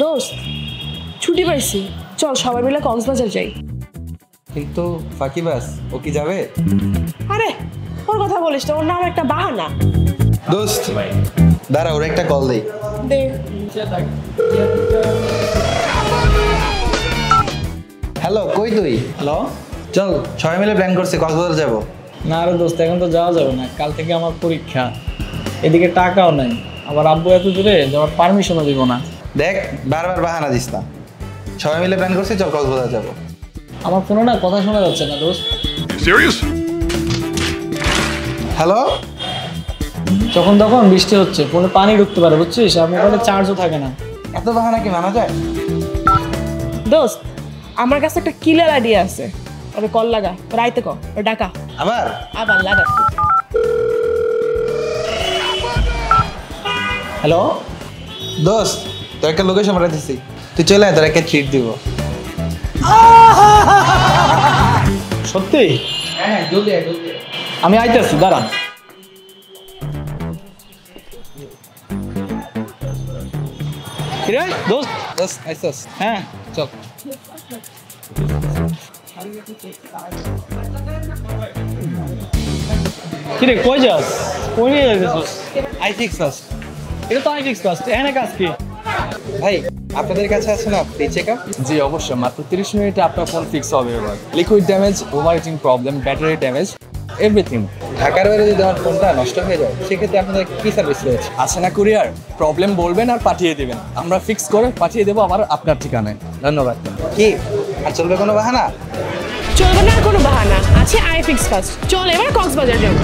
দোস্ত ছুটি পাইছি, চল সবাই মিলে কক্সবাজার যাই। কিন্তু ফাঁকিবাস ও কি যাবে? আরে ওর কথা বলিস না, ওর নাম একটা বাহানা। দোস্ত দাঁড়া, ওর একটা কল দেই। দে। হ্যালো, কই তুই? হ্যালো। চল সবাই মিলে প্ল্যান করছি কক্সবাজার যাব। না আরে দোস্ত, এখন তো যাওয়া যাবে না, কাল থেকে আমার পরীক্ষা, এদিকে টাকাও নাই, আবার আব্বু এত দূরে যাওয়ার পারমিশনও দিব না। দেখ বারবার বাহানা দিস না, সবাই মিলে প্ল্যান করছি, চল কক্সবাজার যাব। আমার ফোনে না কথা শোনা যাচ্ছে না দোস্ত। হ্যালো, যখন তখন বৃষ্টি হচ্ছে, ফোনে পানি ঢুকতে পারে বুঝছিস, আর মোবাইলে চার্জও থাকে না। এত বাহানা কি মানা যায়? দোস্ত আমার কাছে একটা কিলার আইডিয়া আছে, ওরে কল লাগা, রাইতে কর, ওর ডাকা। আবার আবার লাগা। হ্যালো। দোস্ত তোর একটা লোকেশন পাঠাইতেছি, তুই চলে আয়, তোর একটা ট্রিট দিব। সত্যি? হ্যাঁ জলদি আয়, জলদি আয়। আমি আইতেছি, দাঁড়া। কিরে দোস্ত? দোস্ত আইসস? হ্যাঁ চল। কিরে কই যাস? কই নিয়ে যাইতেছিস? I fix first. এটা তো আমি ফিক্স ফার্স্ট, এখানে কাজ কি? ভাই আপনাদের কাছে আছে না ফ্রি চেকআপ? জি অবশ্যই, মাত্র 30 মিনিটে আপনার ফোন ফিক্স হবে। এবার liquid damage, overheating problem, battery damage, everything. ঢাকার বাইরে যদি আমার ফোনটা নষ্ট হয়ে যায় সেক্ষেত্রে আপনাদের কি সার্ভিস রয়েছে? আছে না কুরিয়ার, প্রবলেম বলবেন আর পাঠিয়ে দেবেন, আমরা ফিক্স করে পাঠিয়ে দেবো আবার আপনার ঠিকানায়। ধন্যবাদ। কি আর চলবে কোনো বাহানা? চলবে না আর কোনো বাহানা, আছে আই ফিক্স ফার্স্ট। চল এবার কক্সবাজার যাবো।